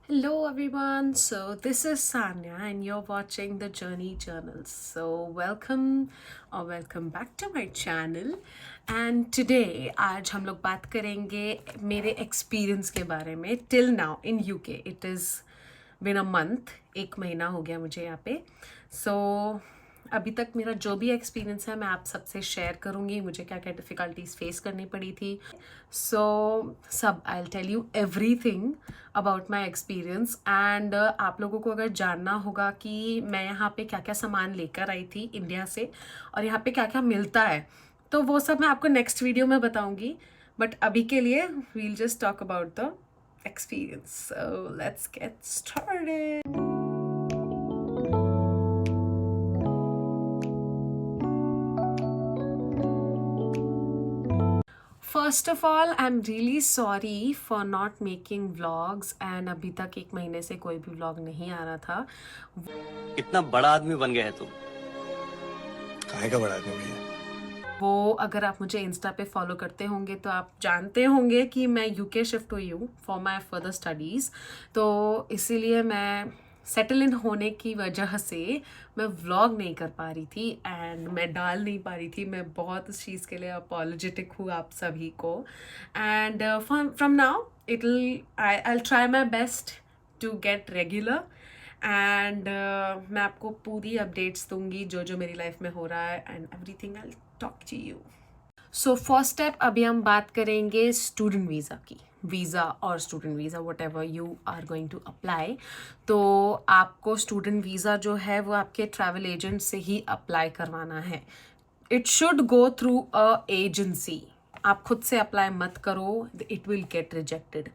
Hello everyone, so this is Sanya and you're watching the Journey Journals. So welcome back to my channel and today आज हम लोग बात करेंगे मेरे experience के बारे में till now in UK. It is been a month, 1 महीना हो गया मुझे यहाँ पे. So अभी तक मेरा जो भी एक्सपीरियंस है मैं आप सबसे शेयर करूँगी मुझे क्या क्या डिफ़िकल्टीज फेस करनी पड़ी थी. So I will tell you everything about my experience and आप लोगों को अगर जानना होगा कि मैं यहाँ पे क्या क्या सामान लेकर आई थी इंडिया से और यहाँ पे क्या क्या मिलता है तो वो सब मैं आपको नेक्स्ट वीडियो में बताऊँगी. बट अभी के लिए we'll just talk about the experience. So let's get started. First of all I am really sorry for not making vlogs and अभी तक 1 महीने से कोई भी व्लॉग नहीं आ रहा था. इतना बड़ा आदमी बन गया है तुम. काहे का बड़ा आदमी भैया? वो अगर आप मुझे इंस्टा पे फॉलो करते होंगे तो आप जानते होंगे कि मैं यूके शिफ्ट हुई हूँ फॉर माई फर्दर स्टडीज़. तो इसीलिए मैं सेटल इन होने की वजह से मैं व्लॉग नहीं कर पा रही थी एंड मैं डाल नहीं पा रही थी. मैं बहुत इस चीज़ के लिए अपॉलोजेटिक हूँ आप सभी को. And from now I'll try my best to get regular and मैं आपको पूरी अपडेट्स दूंगी जो जो मेरी लाइफ में हो रहा है and everything I talk to you. So first step अभी हम बात करेंगे स्टूडेंट वीज़ा की. वीज़ा और student visa whatever you are going to apply. तो आपको स्टूडेंट वीज़ा जो है वो आपके ट्रैवल एजेंट से ही अप्लाई करवाना है. It should go through a agency. आप खुद से अप्लाई मत करो, इट विल गेट रिजेक्टेड.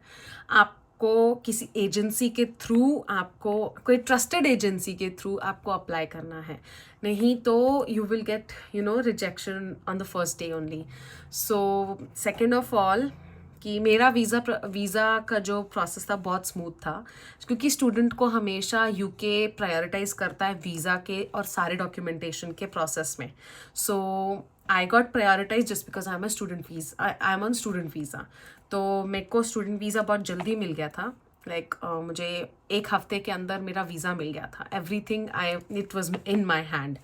आपको किसी एजेंसी के थ्रू, आपको कोई ट्रस्टेड एजेंसी के थ्रू आपको अप्लाई करना है. नहीं तो you will get rejection on the first day only. So second of all कि मेरा वीज़ा का जो प्रोसेस था बहुत स्मूथ था क्योंकि स्टूडेंट को हमेशा यूके प्रायोरिटाइज करता है वीज़ा के और सारे डॉक्यूमेंटेशन के प्रोसेस में. So I got prioritize just because I am on student visa. तो मेरे को स्टूडेंट वीज़ा बहुत जल्दी मिल गया था. मुझे 1 हफ्ते के अंदर मेरा वीज़ा मिल गया था. Everything it was in my hand.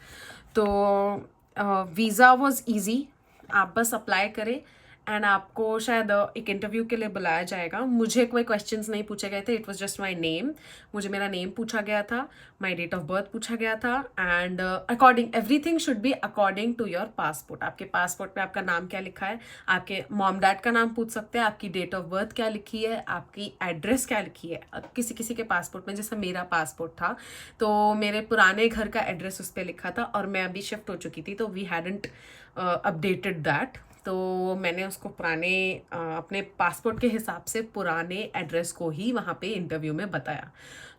तो वीज़ा वॉज ईजी. आप बस अप्लाई करें एंड आपको शायद एक इंटरव्यू के लिए बुलाया जाएगा. मुझे कोई क्वेश्चंस नहीं पूछे गए थे. It was just my name. मुझे मेरा नेम पूछा गया था, माय डेट ऑफ बर्थ पूछा गया था and according everything should be according to your passport. आपके पासपोर्ट पे आपका नाम क्या लिखा है, आपके मॉम डैड का नाम पूछ सकते हैं, आपकी डेट ऑफ बर्थ क्या लिखी है, आपकी एड्रेस क्या लिखी है. किसी किसी के पासपोर्ट में, जैसे मेरा पासपोर्ट था तो मेरे पुराने घर का एड्रेस उस पर लिखा था और मैं अभी शिफ्ट हो चुकी थी तो वी हैडंट अपडेटेड दैट. तो मैंने उसको पुराने अपने पासपोर्ट के हिसाब से पुराने एड्रेस को ही वहाँ पे इंटरव्यू में बताया.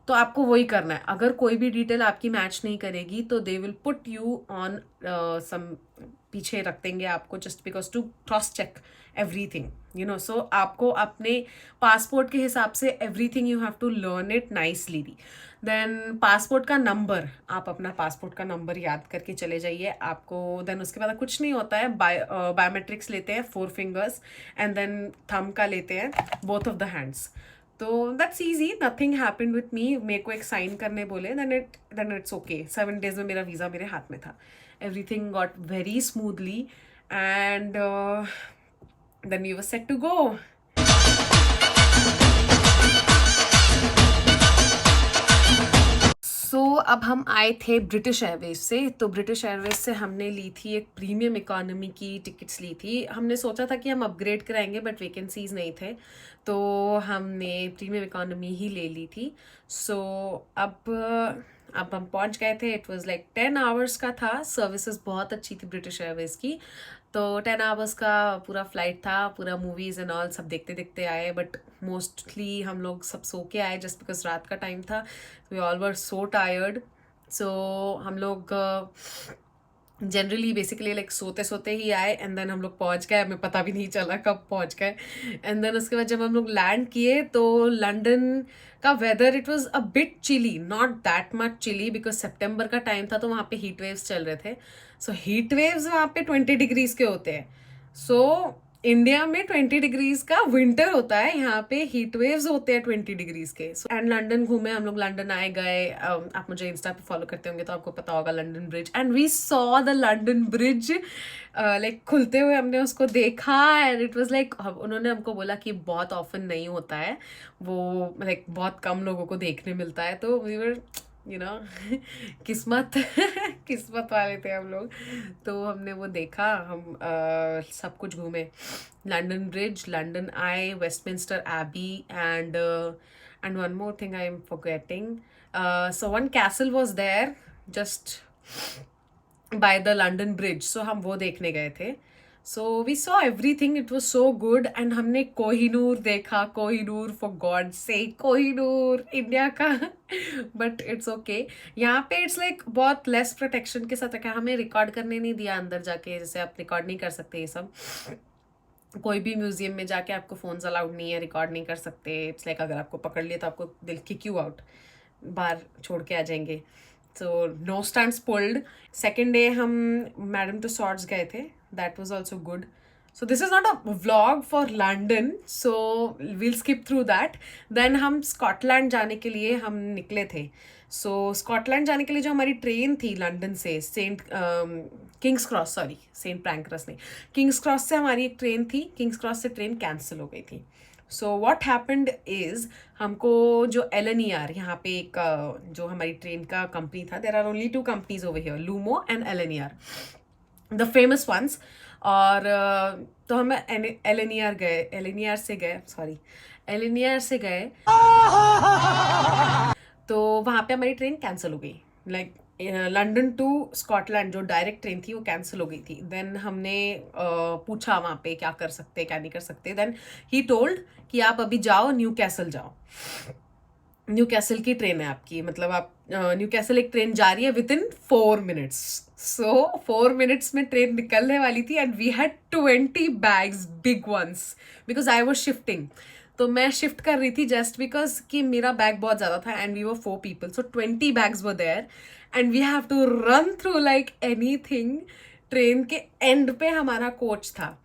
तो आपको वही करना है. अगर कोई भी डिटेल आपकी मैच नहीं करेगी तो they will put you on some, पीछे रख देंगे आपको just because to cross check everything. So आपको अपने पासपोर्ट के हिसाब से everything you have to learn it nicely. Then passport का नंबर, आप अपना पासपोर्ट का नंबर याद करके चले जाइए आपको. देन उसके बाद कुछ नहीं होता है. बायोमेट्रिक्स लेते हैं 4 फिंगर्स एंड देन थंब का लेते हैं बोथ ऑफ द हैंड्स. तो that's easy, nothing happened with me. मेरे को एक साइन करने बोले, देन इट्स ओके. 7 डेज में मेरा वीज़ा मेरे हाथ में था. Everything got very smoothly and then we were set to go. अब हम आए थे ब्रिटिश एयरवेज से. तो ब्रिटिश एयरवेज से हमने ली थी एक प्रीमियम इकोनॉमी की टिकट्स ली थी. हमने सोचा था कि हम अपग्रेड कराएंगे बट वैकेंसीज नहीं थे तो हमने प्रीमियम इकोनॉमी ही ले ली थी. सो अब हम पहुंच गए थे. इट वाज लाइक 10 आवर्स का था. सर्विसेज बहुत अच्छी थी ब्रिटिश एयरवेज की. तो 10 आवर्स का पूरा फ्लाइट था. पूरा मूवीज़ एंड ऑल सब देखते देखते आए बट मोस्टली हम लोग सब सो के आए जस्ट बिकॉज रात का टाइम था. We all were so tired. So हम लोग जनरली बेसिकली लाइक सोते सोते ही आए एंड देन हम लोग पहुंच गए. हमें पता भी नहीं चला कब पहुंच गए. एंड देन उसके बाद जब हम लोग लैंड किए तो लंदन का weather, it was a bit chilly, not that much chilly because सितंबर का टाइम था तो वहाँ पे हीट वेव्स चल रहे थे. सो हीट वेव्स वहाँ पे 20 डिग्रीज के होते हैं. सो इंडिया में 20 डिग्रीज का विंटर होता है, यहाँ पे हीट वेव्स होते हैं 20 डिग्रीज के। एंड लंदन घूमे हम लोग, लंदन आए गए। आप मुझे इंस्टा पे फॉलो करते होंगे तो आपको पता होगा London Bridge, and we saw the London Bridge like खुलते हुए हमने उसको देखा। एंड इट वाज लाइक, उन्होंने हमको बोला कि बहुत ऑफन नहीं होता है वो, लाइक बहुत कम लोगों को देखने मिलता है। तो वी वर यू नो किस्मत किस्मत वाले थे हम लोग। तो हमने वो देखा, हम सब कुछ घूमे, London bridge, London eye, Westminster Abbey, and one more thing I am forgetting. So one castle was there just by the London bridge, so हम वो देखने गए थे। So we saw everything, it was so good. And हमने कोहिनूर देखा, Kohinoor, for God sake Kohinoor India का but it's okay. यहाँ पे इट्स लाइक बहुत लेस प्रोटेक्शन के साथ रखा, हमें रिकॉर्ड करने नहीं दिया अंदर जाके, जैसे आप रिकॉर्ड नहीं कर सकते ये सब। कोई भी म्यूजियम में जाके आपको फोन्स अलाउड नहीं है, रिकॉर्ड नहीं कर सकते। इट्स लाइक अगर आपको पकड़ लिया तो आपको दिल किक यू आउट, बाहर छोड़ के आ जाएंगे। So no stunts pulled. Second day हम मैडम टुसॉड्स गए थे, that was also good. So this is not a vlog for London, so will skip through that. Then हम स्कॉटलैंड जाने के लिए हम निकले थे। सो स्कॉटलैंड जाने के लिए जो हमारी ट्रेन थी लंदन से Kings cross, sorry Saint Pancras नहीं, किंग्स क्रॉस से हमारी एक ट्रेन थी, किंग्स क्रॉस से ट्रेन कैंसिल हो गई थी। सो वॉट हैपेंड इज, हमको जो LNER, यहाँ पे एक जो हमारी ट्रेन का कंपनी था, there are only 2 companies over here, Lumo and LNER, the famous ones. और तो हम LNER गए, LNER से गए, सॉरी LNER से गए, तो वहाँ पे हमारी ट्रेन कैंसिल हो गई। लाइक लंदन टू स्कॉटलैंड जो डायरेक्ट ट्रेन थी वो कैंसिल हो गई थी। देन हमने पूछा वहाँ पे क्या कर सकते क्या नहीं कर सकते। देन ही टोल्ड कि आप अभी जाओ, न्यू कैसल जाओ, न्यू कैसल की ट्रेन है आपकी, मतलब आप न्यू कैसल एक ट्रेन जा रही है within 4 minutes. So 4 minutes में ट्रेन निकलने वाली थी and we had 20 bags, big ones, because I was shifting. तो मैं शिफ्ट कर रही थी जस्ट बिकॉज कि मेरा बैग बहुत ज़्यादा था and we were 4 people, so 20 bags were there and we have to run through like anything. Train के एंड पे हमारा कोच था,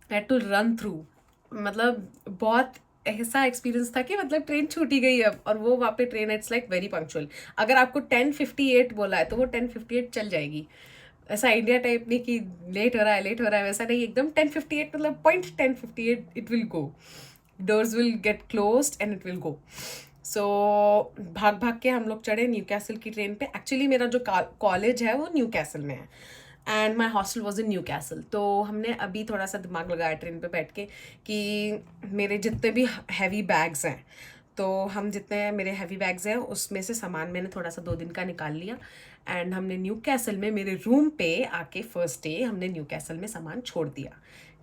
हैड टू रन थ्रू, मतलब बहुत ऐसा एक्सपीरियंस था कि मतलब ट्रेन छूटी गई अब, और वो वहाँ पे train it's like very punctual. अगर आपको 10:58 बोला है तो वो 10:58 चल जाएगी। ऐसा इंडिया टाइप नहीं कि लेट हो रहा है लेट हो रहा है, वैसा नहीं, एकदम 10:58 मतलब point 10:58 it will go, doors will get closed and it will go. सो भाग भाग के हम लोग चढ़े न्यू कैसल की ट्रेन पे। एक्चुअली मेरा जो कॉलेज है वो न्यू कैसल में है and my hostel was in Newcastle. तो हमने अभी थोड़ा सा दिमाग लगाया ट्रेन पे बैठ के कि मेरे जितने भी हैवी बैग्स हैं, तो हम जितने मेरे हैवी बैग्स हैं उसमें से सामान मैंने थोड़ा सा 2 दिन का निकाल लिया एंड हमने न्यू कैसल में मेरे रूम पे आके फर्स्ट डे हमने न्यू कैसल में सामान छोड़ दिया।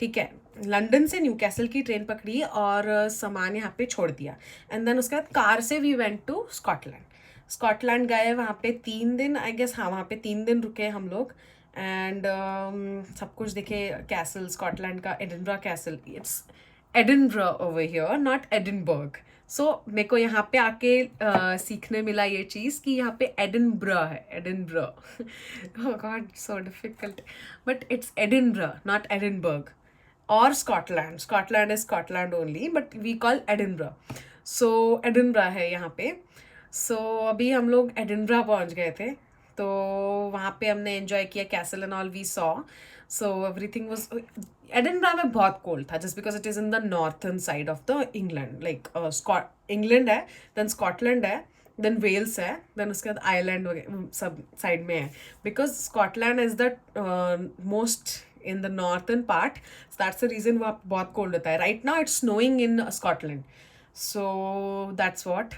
ठीक है, लंदन से न्यू कैसल की ट्रेन पकड़ी और सामान यहाँ पे छोड़ दिया एंड देन उसके बाद कार से we went to Scotland. Scotland गए, वहाँ पे 3 दिन आई गेस, हाँ वहाँ पे 3 दिन रुके हम लोग एंड सब कुछ देखे। कैसल स्कॉटलैंड का Edinburgh castle, it's Edinburgh over here, not Edinburgh. So मेरे को यहाँ पे आके सीखने मिला ये चीज़ कि यहाँ पे एडिनबरा है, Edinburgh. Oh God so difficult, but it's Edinburgh not Edinburgh. और Scotland, Scotland is Scotland only but we call Edinburgh. So Edinburgh है यहाँ पे। सो अभी हम लोग एडिनबरा पहुँच गए थे, तो वहाँ पे हमने एंजॉय किया, castle and all we saw. So everything was, Edinburgh में बहुत कोल्ड था just because it is in the northern side of the England, like England है, देन स्कॉटलैंड है, देन वेल्स है, देन उसके बाद आयरलैंड वगैरह सब साइड में है, because Scotland is the most in the northern part, that's the reason वहाँ बहुत कोल्ड होता है। Right now it's snowing in Scotland, so that's what.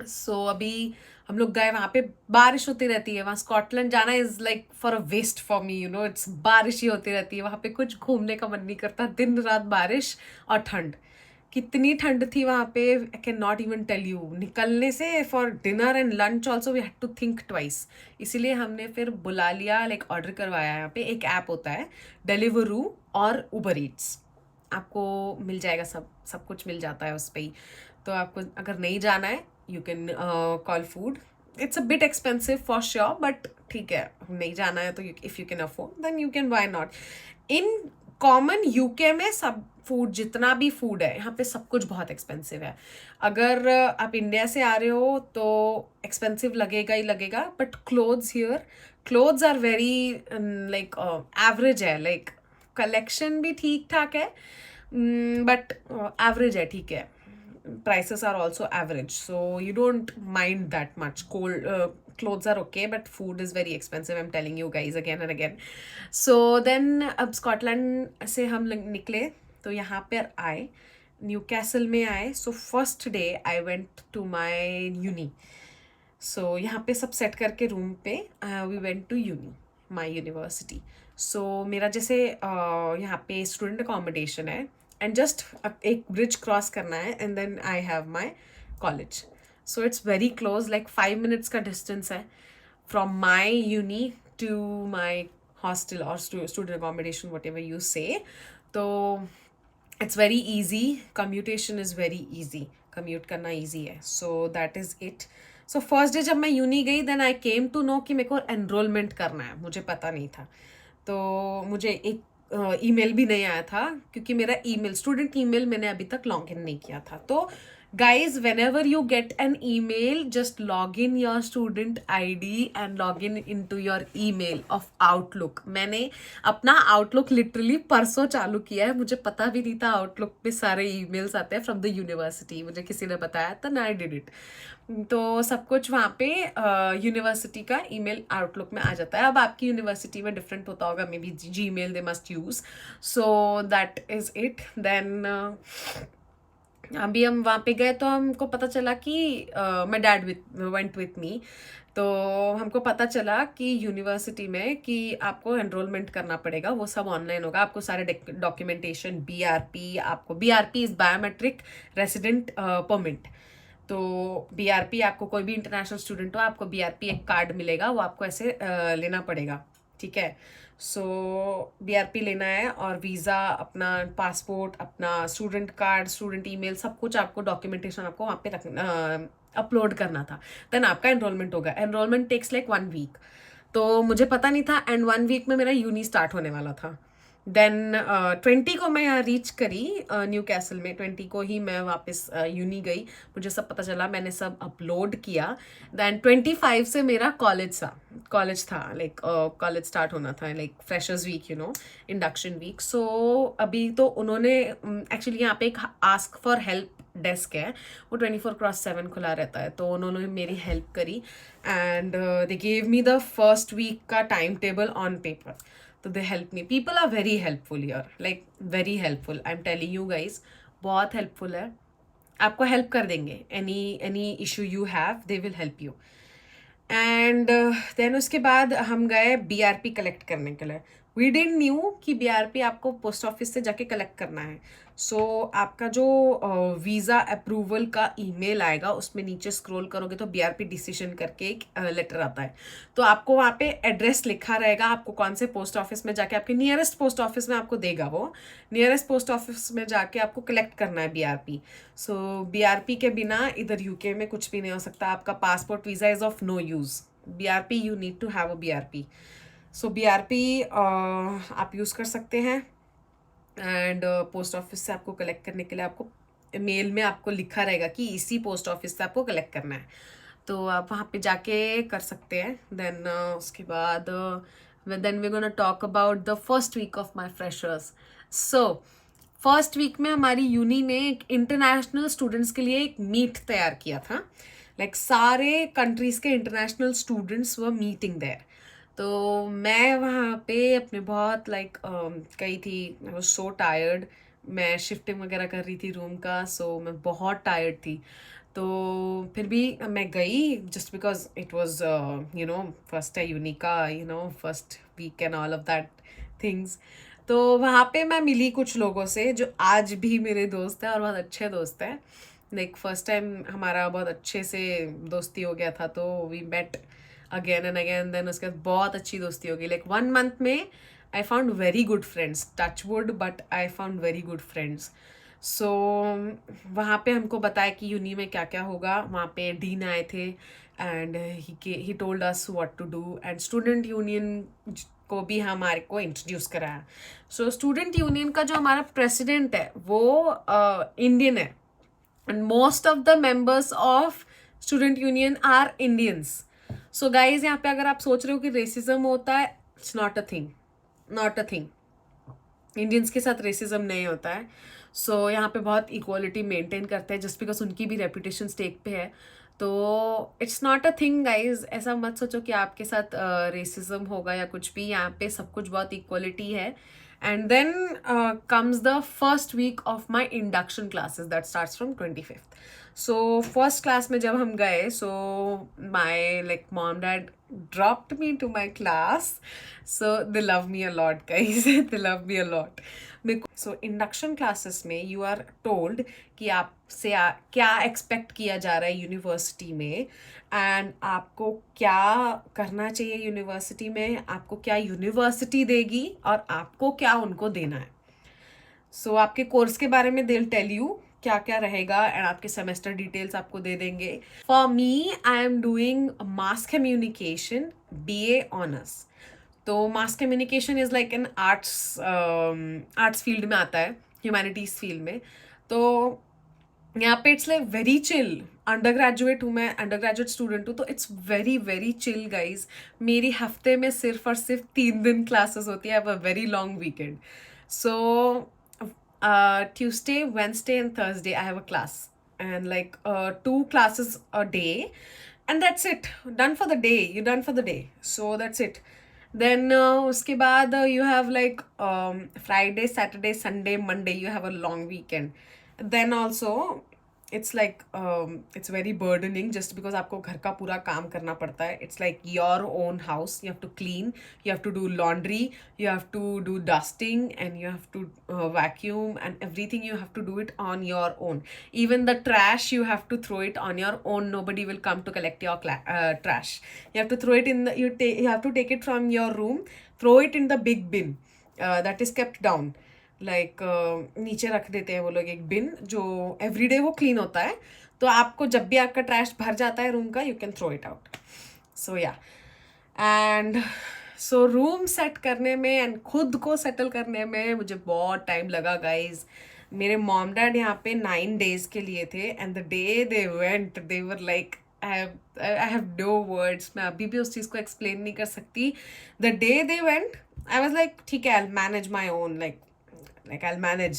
So अभी हम लोग गए, वहाँ पे बारिश होती रहती है, वहाँ स्कॉटलैंड जाना is like for a waste for me, you know, it's बारिश ही होती रहती है वहाँ पे, कुछ घूमने का मन नहीं करता, दिन रात बारिश और ठंड। कितनी ठंड थी वहाँ पे, I can not even tell you. निकलने से for dinner and lunch also we had to think twice, इसीलिए हमने फिर बुला लिया, लाइक ऑर्डर करवाया। यहाँ पे एक ऐप होता है डिलीवरू और उबर ईट्स, आपको मिल जाएगा, सब कुछ मिल जाता है उस पर ही। तो आपको अगर नहीं जाना है you can call food. It's a bit expensive for sure, but ठीक है, नहीं जाना है तो if you can afford then you can, why not. In common UK में सब फूड, जितना भी फूड है यहाँ पे सब कुछ बहुत एक्सपेंसिव है. अगर आप इंडिया से आ रहे हो तो एक्सपेंसिव लगेगा ही लगेगा, but clothes are very like average है. लाइक कलेक्शन भी ठीक ठाक है, बट एवरेज है, ठीक है. Prices are also average, so you don't mind that much. Clothes are okay, but food is very expensive, I'm telling you guys again and again. So then अब Scotland से हम निकले तो यहाँ पर आए, न्यू कैसल में आए. So first day I went to my uni. So यहाँ पे सब सेट करके रूम पे we went to uni, my university. So मेरा जैसे यहाँ पे स्टूडेंट अकोमोडेशन है, एंड जस्ट एक ब्रिज क्रॉस करना है and then I have my college. So it's very close, like 5 minutes का डिस्टेंस है from my uni to my hostel और student accommodation, whatever you से. तो it's very easy, commutation is very easy, commute करना easy है. So that is it. So first day जब मैं uni गई, then I came to know कि मेरे को एनरोलमेंट करना है. मुझे पता नहीं था, तो मुझे एक ईमेल भी नहीं आया था, क्योंकि मेरा ईमेल, स्टूडेंट ईमेल मैंने अभी तक लॉग इन नहीं किया था. तो guys, whenever you get an email, just log in your student ID and log in into your email of Outlook. मैंने अपना Outlook लिटरली परसों चालू किया है. मुझे पता भी नहीं था Outlook पे सारे emails आते हैं from the university. मुझे किसी ने बताया था, ना I did it. तो सब कुछ वहाँ पे यूनिवर्सिटी का ईमेल आउटलुक में आ जाता है. अब आपकी यूनिवर्सिटी में डिफरेंट होता होगा, maybe Gmail they must use. So that is it. Then अभी हम वहाँ पे गए तो हमको पता चला कि my dad went with me. तो हमको पता चला कि यूनिवर्सिटी में कि आपको एनरोलमेंट करना पड़ेगा. वो सब ऑनलाइन होगा. आपको सारे डॉक्यूमेंटेशन, BRP, आपको BRP is biometric resident permit. तो BRP, आपको कोई भी इंटरनेशनल स्टूडेंट हो, आपको BRP एक कार्ड मिलेगा, वो आपको ऐसे लेना पड़ेगा, ठीक है. सो BRP लेना है, और वीज़ा, अपना पासपोर्ट, अपना स्टूडेंट कार्ड, स्टूडेंट ईमेल, सब कुछ आपको डॉक्यूमेंटेशन आपको वहाँ पे रखना, अपलोड करना था. देन आपका एनरोलमेंट होगा. Enrolment takes like 1 week. तो मुझे पता नहीं था, एंड 1 week में मेरा यूनी स्टार्ट होने वाला था. देन 20 को मैं यहाँ रीच करी न्यू कैसल में. 20 को ही मैं वापस यूनी गई. मुझे सब पता चला, मैंने सब अपलोड किया. देन 25 से मेरा कॉलेज था, लाइक कॉलेज स्टार्ट होना था, like freshers week, induction week. So अभी तो उन्होंने एक्चुअली यहाँ पे एक आस्क फॉर हेल्प डेस्क है, वो 24/7 खुला रहता है. तो उन्होंने मेरी हेल्प करी, and they gave me the first week का टाइम टेबल ऑन पेपर. तो they help me. People are very helpful here, like very helpful. I am telling you guys, बहुत हेल्पफुल है. आपको हेल्प कर देंगे. Any issue you have, they will help you. And then उसके बाद हम गए BRP कलेक्ट करने के लिए. वी डिडंट न्यू कि BRP आपको पोस्ट ऑफिस से जाके कलेक्ट करना है. सो आपका जो वीज़ा अप्रूवल का ईमेल आएगा, उसमें नीचे स्क्रॉल करोगे तो BRP डिसीजन करके एक लेटर आता है. तो आपको वहाँ पे एड्रेस लिखा रहेगा, आपको कौन से पोस्ट ऑफिस में जाके, आपके नियरेस्ट पोस्ट ऑफिस में आपको देगा. वो नियरेस्ट पोस्ट ऑफिस में जाके आपको कलेक्ट करना है BRP. सो BRP के बिना इधर UK में कुछ भी नहीं हो सकता. आपका passport, visa is of no use. BRP, you need to have a BRP. So BRP आप यूज़ कर सकते हैं. एंड पोस्ट ऑफिस से आपको कलेक्ट करने के लिए आपको मेल में आपको लिखा रहेगा कि इसी पोस्ट ऑफिस से आपको कलेक्ट करना है. तो आप वहाँ पे जाके कर सकते हैं. देन उसके बाद then we gonna talk about the first week of my freshers. So first week में हमारी यूनी ने एक इंटरनेशनल स्टूडेंट्स के लिए एक मीट तैयार किया था. लाइक सारे कंट्रीज़ के international students were meeting there. तो मैं वहाँ पे अपने बहुत गई थी. I was so tired. मैं शिफ्टिंग वगैरह कर रही थी रूम का, सो मैं बहुत टायर्ड थी. तो फिर भी मैं गई, just because it was first है यूनी का, first week and all of that things. तो वहाँ पे मैं मिली कुछ लोगों से जो आज भी मेरे दोस्त हैं और बहुत अच्छे दोस्त हैं. लाइक फर्स्ट टाइम हमारा बहुत अच्छे से दोस्ती हो गया था, तो we met again and again. Then उसके बाद बहुत अच्छी दोस्ती हो गई. लाइक 1 month में I found very good friends. Touch wood, but I found very good friends. So वहाँ पे हमको बताया कि यूनी में क्या क्या होगा. वहाँ पे डीन आए थे, and he told us what to do. And student union को भी हमारे को इंट्रोड्यूस कराया. सो स्टूडेंट यूनियन का जो हमारा प्रेसिडेंट है वो इंडियन है, and most of the members of student union are Indians. So guys, यहाँ पे अगर आप सोच रहे हो कि रेसिज्म होता है, it's not a thing, not a thing. Indians के साथ रेसिज्म नहीं होता है. सो यहाँ पे बहुत इक्वालिटी मेंटेन करते हैं जस्ट बिकॉज उनकी भी रेपुटेशन स्टेक पे है. तो it's not a thing guys. ऐसा मत सोचो कि आपके साथ रेसिज्म होगा या कुछ भी. यहाँ पे सब कुछ बहुत इक्वालिटी है. And then comes the first week of my induction classes that starts from 25th. So first class में जब हम गए, so my like mom dad dropped me to my class. So they love me a lot, guys. They love me a lot. So induction classes में you are told कि आपसे क्या expect किया जा रहा है यूनिवर्सिटी में, एंड आपको क्या करना चाहिए यूनिवर्सिटी में, आपको क्या यूनिवर्सिटी देगी और आपको क्या उनको देना है. सो आपके कोर्स के बारे में they'll tell you क्या क्या रहेगा, एंड आपके सेमेस्टर डिटेल्स आपको दे देंगे. For me I am doing mass communication BA honours. तो mass communication is like an arts field में आता है, ह्यूमैनिटीज फील्ड में. तो यहाँ पे it's like very chill. Undergraduate हूँ मैं, अंडर ग्रेजुएट स्टूडेंट हूँ, तो it's very very chill guys. मेरी हफ्ते में सिर्फ और सिर्फ 3 दिन क्लासेस होती है. I have a very long weekend. So Tuesday, Wednesday and Thursday I have a class, and like 2 classes a day, and that's it. Done for the day. You're done for the day. So that's it. Then uske baad you have like Friday, Saturday, Sunday, Monday you have a long weekend. Then also it's like it's very burdening just because आपको घर का पूरा काम करना पड़ता है. It's like your own house. You have to clean, you have to do laundry, you have to do dusting, and you have to vacuum, and everything you have to do it on your own. Even the trash you have to throw it on your own. Nobody will come to collect your trash. You have to throw it in the you have to take it from your room, throw it in the big bin that is kept down. Like नीचे रख देते हैं वो लोग एक बिन जो everyday वो clean होता है. तो आपको जब भी आपका ट्रैश भर जाता है रूम का, you can throw it out. So yeah, and so room set करने में एंड खुद को सेटल करने में मुझे बहुत टाइम लगा गाइज. मेरे मॉम डैड यहाँ पे 9 days के लिए थे, and the day they went they were like I have no words. मैं अभी भी उस चीज़ को एक्सप्लेन नहीं कर सकती. The day they went, I was like, ठीक है, I'll manage my own, like I'll manage.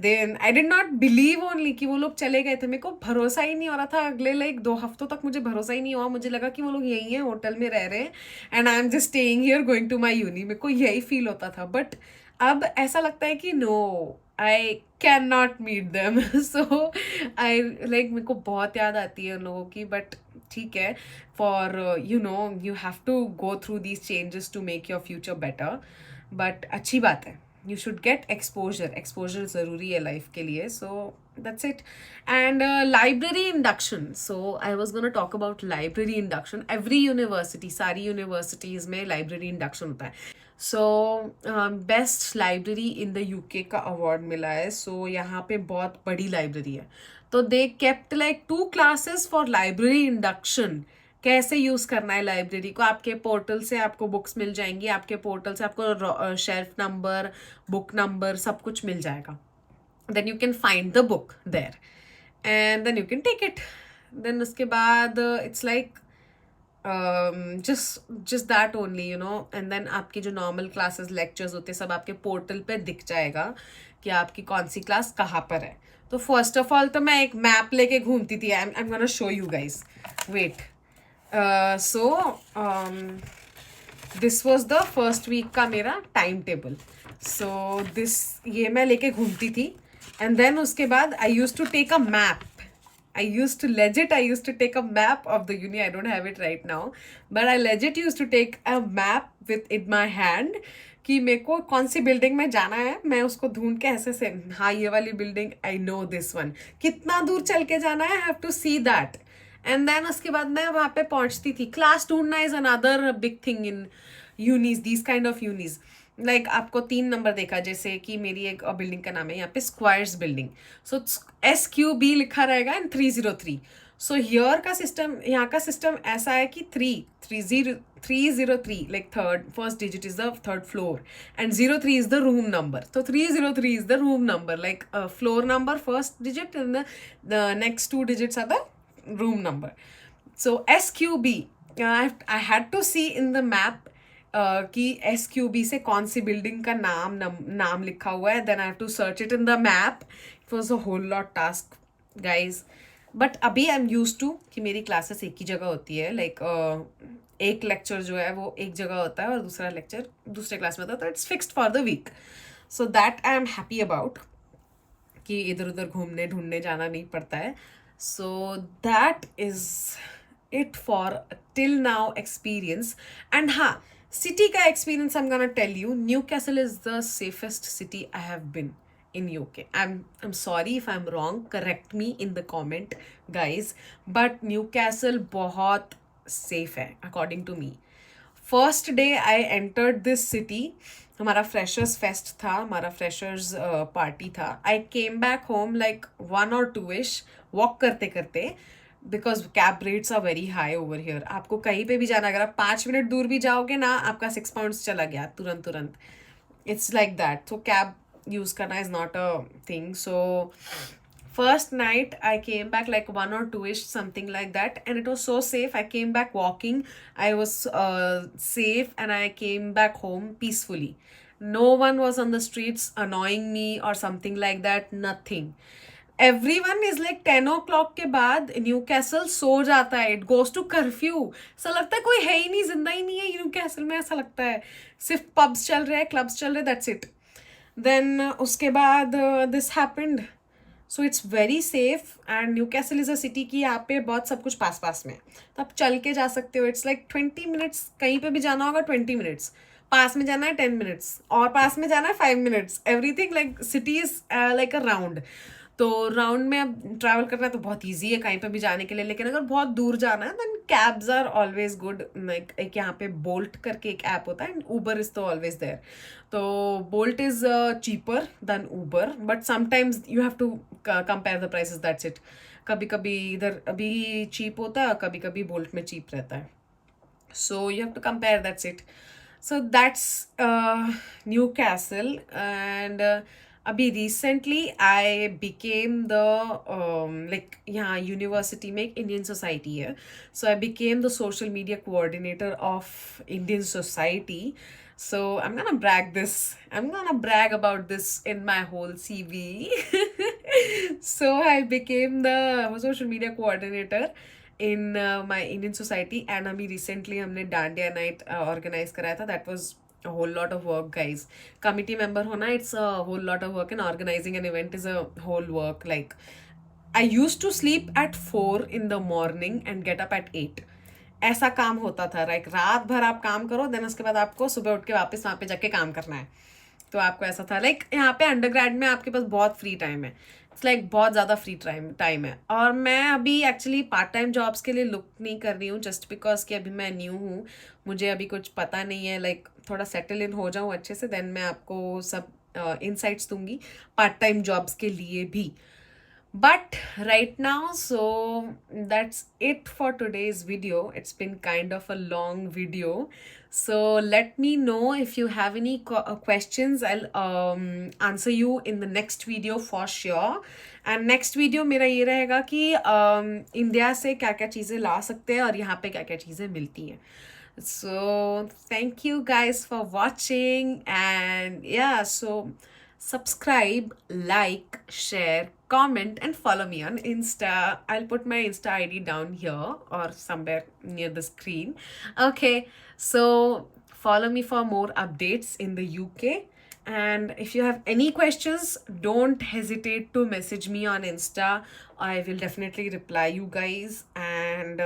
Then I did not believe only कि वो लोग चले गए थे. मेरे को भरोसा ही नहीं हो रहा था. अगले लाइक 2 हफ्तों तक मुझे भरोसा ही नहीं हुआ. मुझे लगा कि वो लोग यहीं हैं, होटल में रह रहे हैं, and I am just staying here going to my uni. मेरे को यही फील होता था. बट अब ऐसा लगता है कि no, I can not meet them. So I like मेरे को बहुत याद आती है उन लोगों की. बट ठीक है, for you know you have to go through these changes to make your future better. But अच्छी बात है, you should get exposure ज़रूरी है लाइफ के लिए. so that's it. and library induction, so I was gonna talk about library induction. every university, सारी universities में library induction होता है. so best library in the UK का award मिला है. so यहाँ पे बहुत बड़ी library है. तो they kept like 2 classes for library induction. कैसे यूज़ करना है लाइब्रेरी को. आपके पोर्टल से आपको बुक्स मिल जाएंगी, आपके पोर्टल से आपको शेल्फ नंबर, बुक नंबर, सब कुछ मिल जाएगा. Then you can find the book there, and then you can take it. Then उसके बाद it's like just that only, you know. And then आपकी जो नॉर्मल क्लासेस, लेक्चर्स होते हैं, सब आपके पोर्टल पे दिख जाएगा कि आपकी कौन सी क्लास कहाँ पर है. तो फर्स्ट ऑफ ऑल तो मैं एक मैप लेके घूमती थी. I am gonna show you guys, wait. So this was the first week का मेरा टाइम टेबल. so this ये मैं लेके घूमती थी, and then उसके बाद I used to take a map. I used to take a map of the uni. I don't have it right now, but I legit used to take a map with in my hand कि मेरे को कौन सी building में जाना है. मैं उसको ढूंढ के ऐसे से, हाँ ये वाली building, I know this one. कितना दूर चल के जाना है, I have to see that. And then उसके बाद मैं वहाँ पे पहुँचती थी. क्लास ढूंढना is another big thing in unis, these kind of unis. Like आपको 3 नंबर देखा, जैसे कि मेरी एक बिल्डिंग का नाम है यहाँ पे स्क्वायर्स बिल्डिंग. सो SQB लिखा रहेगा एंड 303. सो हियर का सिस्टम, यहाँ का सिस्टम ऐसा है कि 303 like first digit is the third floor and 03 is the room number. तो 303 is the room number, like floor number first digit and the next 2 digits are the room number. So SQB, I had to see in the map कि SQB से कौन सी building का नाम लिखा हुआ है. Then I have to search it in the map. It was a whole lot task guys. But अभी I M use to कि मेरी क्लासेस एक ही जगह होती है. लाइक एक लेक्चर जो है वो एक जगह होता है और दूसरा लेक्चर दूसरे क्लास में होता है. तो it's fixed for the week. So that I am happy about कि इधर उधर घूमने ढूंढने जाना नहीं पड़ता है. So that is it for till now experience. And city ka experience I'm gonna tell you, Newcastle is the safest city I have been in UK. I'm sorry if I'm wrong, correct me in the comment guys, but Newcastle बहुत safe है according to me. First day I entered this city, हमारा freshers fest था, हमारा freshers party था. I came back home like 1 or 2ish walk करते करते, because cab rates are very high over here. आपको कहीं पे भी जाना, अगर आप 5 मिनट दूर भी जाओगे ना, आपका 6 pounds चला गया तुरंत. It's like that. So cab use करना is not a thing. So first night I came back like 1 or 2ish, something like that, and it was so safe. I came back walking, I was safe, and I came back home peacefully. No one was on the streets annoying me or something like that, nothing. Everyone is like 10 o'clock के बाद Newcastle सो जाता है. It goes to curfew. ऐसा लगता है कोई है ही नहीं, जिंदा ही नहीं है न्यूकैसल में. ऐसा लगता है सिर्फ पब्स चल रहे हैं, क्लब्स चल रहे, दैट्स इट. देन उसके बाद this happened. So it's very safe and Newcastle is a city की यहाँ पे बहुत सब कुछ पास पास में, तो आप चल के जा सकते हो. It's like 20 minutes. कहीं पे भी जाना होगा 20 minutes. पास में जाना है 10 minutes, और पास में जाना है 5 minutes. Everything like city is like a round. तो राउंड में अब ट्रैवल करना तो बहुत ईजी है कहीं पे भी जाने के लिए. लेकिन अगर बहुत दूर जाना है then cabs are always good. Like एक यहाँ पे बोल्ट करके एक ऐप होता है एंड ऊबर इज तो ऑलवेज देयर. तो Bolt is cheaper than Uber, but sometimes you have to compare the prices, that's it. कभी कभी इधर अभी चीप होता है, कभी कभी बोल्ट में चीप रहता है. So you have to compare, that's it. So that's Newcastle. And अभी recently I became the like यहाँ यूनिवर्सिटी में एक इंडियन सोसाइटी है. So I became the social media coordinator of Indian society. So I'm gonna brag about this in my whole CV. So I became the social media coordinator in my Indian society. And अभी recently हमने dandiya night organize कराया था. That was a whole lot of work guys. Committee member होना, it's a whole lot of work, and organizing an event is a whole work. Like I used to sleep at 4 in the morning and get up at 8. ऐसा काम होता था. Like रात भर आप काम करो, देन उसके बाद आपको सुबह उठ के वापस वहाँ पे जाके काम करना है. तो आपको ऐसा था. लाइक यहाँ पे अंडरग्रेड में आपके पास बहुत फ्री टाइम है. इट्स लाइक बहुत ज़्यादा फ्री टाइम है. और मैं अभी एक्चुअली पार्ट टाइम जॉब्स के लिए लुक नहीं कर रही हूँ, जस्ट बिकॉज कि अभी मैं न्यू हूँ, मुझे अभी कुछ पता नहीं है. लाइक थोड़ा सेटल इन हो जाऊँ अच्छे से, देन मैं आपको सब इनसाइट्स दूंगी पार्ट टाइम जॉब्स के लिए भी. But right now, so that's it for today's video. It's been kind of a long video. So let me know if you have any questions. I'll answer you in the next video for sure. And next video मेरा ये रहेगा कि India से क्या क्या चीज़ें ला सकते हैं और यहाँ पे क्या क्या चीज़ें मिलती हैं. So thank you guys for watching, and yeah, so subscribe, like, share, comment, and follow me on Insta. I'll put my Insta ID down here or somewhere near the screen. Okay, so follow me for more updates in the UK. And if you have any questions, don't hesitate to message me on Insta. I will definitely reply you guys, and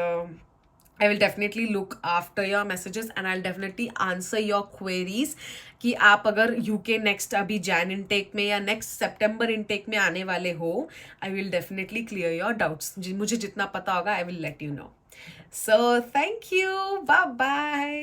I will definitely look after your messages, and I'll definitely answer your queries. कि आप अगर UK next अभी Jain intake में या next सितंबर intake में आने वाले हो, I will definitely clear your doubts. मुझे जितना पता होगा I will let you know. So thank you, bye bye.